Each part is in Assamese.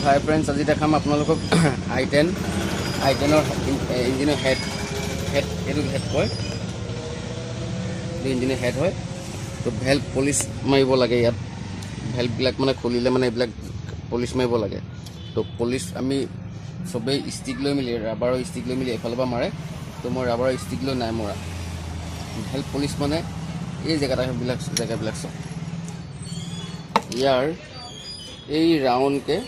হাই ফ্ৰেণ্ডছ, আজি দেখাম আপোনালোকক i10 i10ৰ ইঞ্জিনৰ হেড এইটো হেড কয়, ইঞ্জিনৰ হেড হয়। তো ভেল্ভ পলিচ মাৰিব লাগে। ইয়াত ভেল্ভবিলাক মানে খুলিলে মানে এইবিলাক পলিচ মাৰিব লাগে। তো পলিচ আমি চবেই ষ্টিক লৈ মেলি, ৰাবাৰৰ ষ্টিক লৈ মেলি এফালৰ পৰা মাৰে। তো মই ৰাবাৰৰ ষ্টিক লৈ নাই মৰা। ভেল্ভ পলিচ মানে এই জেগাবিলাক চাওক, ইয়াৰ এই ৰাউণ্ডকৈ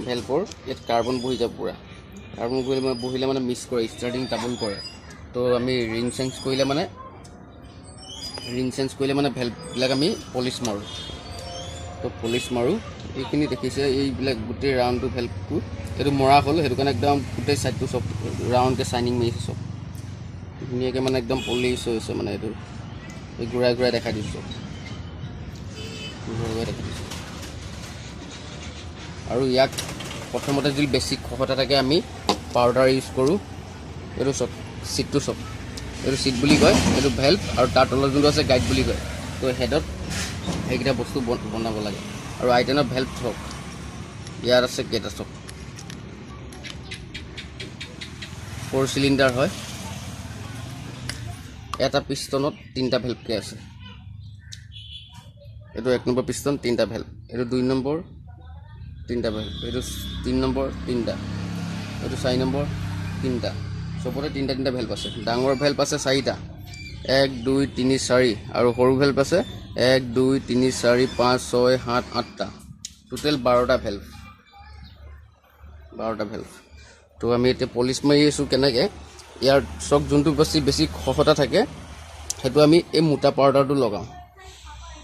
ভেল্ভৰ ইয়াত কাৰ্বন বহি যাব। পূৰা কাৰ্বন বহিলে মানে মিক্স কৰে, ষ্টাৰ্টিং ডাবল কৰে। তো আমি ৰিং চেঞ্জ কৰিলে মানে ভেল্ভবিলাক আমি পলিচ মাৰোঁ। তো পলিচ মাৰোঁ, এইখিনি দেখিছে, এইবিলাক গোটেই ৰাউণ্ডটো ভেল্ভটো এইটো মৰা হ'ল। সেইটো কাৰণে একদম গোটেই ছাইডটো চব ৰাউণ্ডকৈ চাইনিং মাৰিছে, চব ধুনীয়াকৈ মানে একদম পলিচ হৈছে। মানে এইটো এই ঘূৰাই ঘূৰাই দেখাই দিছোঁ, ঘূৰাই ঘূৰাই দেখাই দিছোঁ। আৰু ইয়াক প্ৰথমতে যদি বেছি খহটা থাকে আমি পাউডাৰ ইউজ কৰোঁ। এইটো চব চিটটো চব, এইটো চিট বুলি কয়, এইটো ভেল্ভ, আৰু তাৰ তলত যোনটো আছে গাইড বুলি কয়। তো হেডত সেইকেইটা বস্তু বনাব লাগে। আৰু i10ৰ ভেল্ভ চব ইয়াত আছে কেইটা চব 4 চিলিণ্ডাৰ হয়। এটা পিষ্টনত 3টা ভেল্ভকৈ আছে। এইটো 1 নম্বৰ পিষ্টন, 3টা ভেল্ভ। এইটো 2 নম্বৰ, 3টা ভেল্ভ। এইটো 3 নম্বৰ, 3টা। এইটো 4 নম্বৰ, 3টা। চবতে 3টা ভেল্ভ আছে। ডাঙৰ ভেল্ভ আছে 4টা, 1 2 3 4, আৰু সৰু ভেল্ভ আছে 1 2 3 4 5 6 7 8টা। টোটেল 12টা ভেল্ভ, 12টা ভেল্ভ। তো আমি এতিয়া পলিচ মাৰি আছোঁ কেনেকৈ, ইয়াৰ চক যোনটো বেছি খহটা থাকে সেইটো আমি এই মোটা পাউডাৰটো লগাওঁ।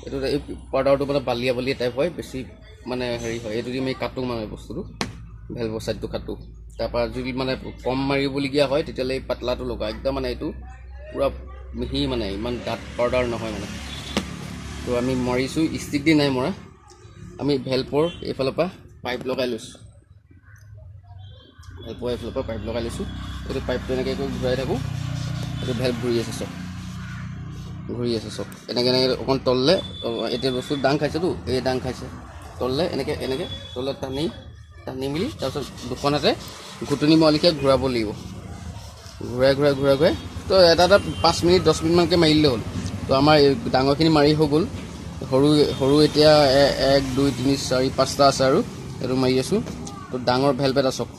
এইটো এই পাউডাৰটো মানে বালিয়া টাইপ হয়, বেছি মানে হেৰি হয়। এইটো দি আমি কাটোঁ, মানে বস্তুটো ভেল্ভৰ ছাইডটো কাটোঁ। তাৰপৰা যদি মানে কম মাৰিবলগীয়া হয় তেতিয়াহ'লে এই পাতলাটো লগাওঁ। একদম মানে এইটো পূৰা মিহি, মানে ইমান ডাঠ পাউডাৰ নহয় মানে। তো আমি মাৰিছোঁ, ষ্টিক দি নাই মৰা। আমি ভেল্ভৰ এইফালৰ পৰা পাইপ লগাই লৈছোঁ, ভেল্ভৰ এইফালৰ পৰা পাইপ লগাই লৈছোঁ। এইটো পাইপটো এনেকৈ ঘূৰাই থাকোঁ, এইটো ভেল্ভ ঘূৰি আছে চব, এনেকৈ অকণ তললে। এতিয়া বস্তু দাং খাইছেতো, এই দাং খাইছে তললে, এনেকৈ তললে টানি মেলি তাৰপিছত দুখন হাতে ঘুটনি মৰালিকৈ ঘূৰাব লাগিব। ঘূৰাই তো এটা 5 মিনিট 10 মিনিটমানকৈ মাৰিলে হ'ল। তো আমাৰ ডাঙৰখিনি মাৰি হৈ গ'ল। সৰু এতিয়া 1 2 3 4 5টা আছে, আৰু এইটো মাৰি আছোঁ। তো ডাঙৰ ভেল্ভ এটা চাওক,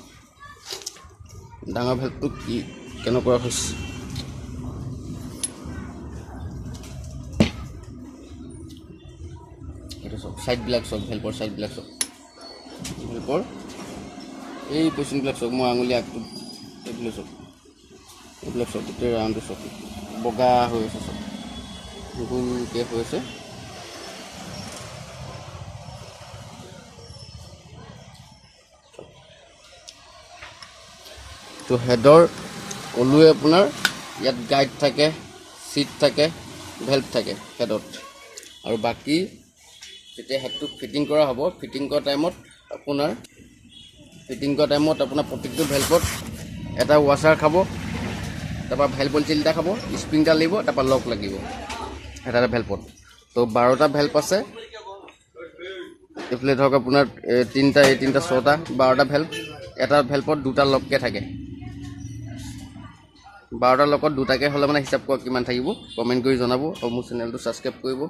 ডাঙৰ ভেল্ভটো কি কেনেকুৱা হৈছে। এইটো চব ছাইডবিলাক চব, ভেল্ভৰ ছাইডবিলাক চব, ভেল্ভৰ এই পজিশ্যনবিলাক চব, মই আঙুলি আগটো এইবিলাক চব গোটেই ৰাউণ্ডটো চব বগা হৈ আছে, চব গোলকৈ হৈ আছে। তো হেডৰ ক'লোৱে আপোনাৰ ইয়াত গাইড থাকে, চিট থাকে, ভেল্ভ থাকে হেডত। আৰু বাকী যেতিয়া হেডটো ফিটিং কৰা হ'ব, ফিটিং কৰা টাইমত আপোনাৰ প্ৰত্যেকটো ভেল্ভত এটা ৱাশ্বাৰ খাব, তাৰপৰা ভেল্ভ পলিচিল এটা খাব, স্প্ৰিং এটা লাগিব, তাৰপৰা লক লাগিব এটা ভেল্ভত। তো 12টা ভেল্ভ আছে। এইফালে ধৰক আপোনাৰ 3টা, 6টা, 12টা ভেল্ভ। এটা ভেল্ভত 2টা লককৈ থাকে। 12টা লকত 2টাকৈ হ'লে মানে হিচাপ কৰা কিমান থাকিব, কমেণ্ট কৰি জনাব। আৰু মোৰ চেনেলটো ছাবস্ক্ৰাইব কৰিব,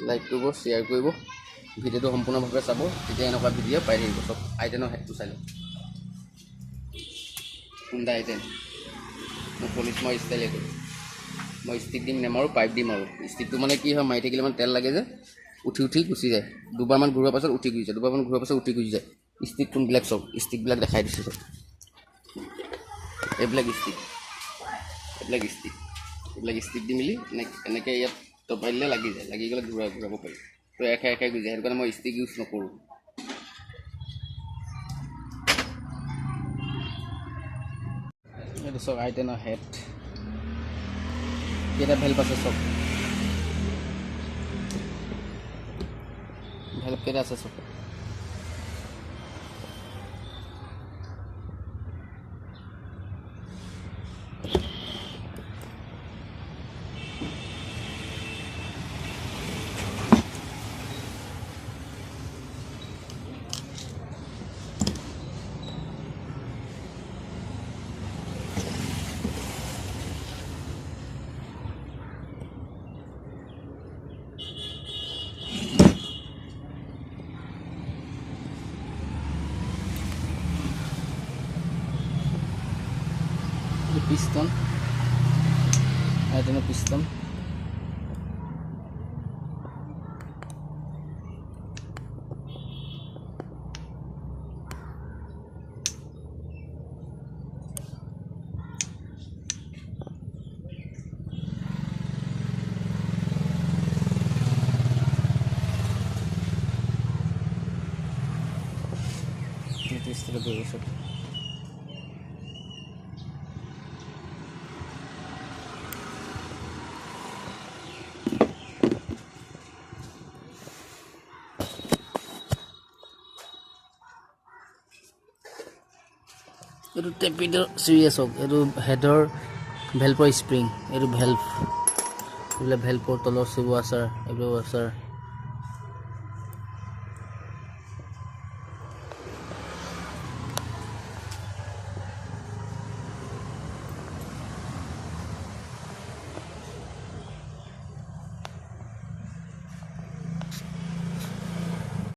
লাইক কৰিব, শ্বেয়াৰ কৰিব, ভিডিঅ'টো সম্পূৰ্ণভাৱে চাব, তেতিয়া এনেকুৱা ভিডিঅ' পাই থাকিব। চব i10ৰ হেডটো চাই লওক, Honda i10। মই পলিচ মই ষ্টাইলে কৰোঁ, মই ষ্টিক দিম নেমাৰোঁ, পাইপ দিম। আৰু ষ্টিকটো মানে কি হয়, মাৰি থাকিলে মানে তেল লাগে যে উঠি গুচি যায়। দুবাৰমান ঘূৰোৱাৰ পাছত উঠি গুচি যায়, ষ্টিক কোনবিলাক চব ষ্টিকবিলাক দেখাই দিছোঁ চব। এইবিলাক ষ্টিক দি মেলি এনেকৈ ইয়াত টপাই দিলে লাগি যায়, লাগি গ'লে ঘূৰাব পাৰি। তো এখাই গুচি যায়, সেইটো কাৰণে মই ষ্টিক ইউজ নকৰোঁ। এইটো চব i10ৰ হেড, কেইটা ভেল্ভ আছে চব, ভেল্ভ কেইটা আছে চব। পিষ্টন তেনে পিষ্টন স্থির ব্যবস্থা এইটো টেপিডৰ চিৰিয়াছ হওক এইটো হেডৰ ভেলপৰ স্প্ৰিং এইটো ভেলভ এইবিলাক ভেলপৰ তলৰ চিব আচাৰ এইবোৰ আচাৰ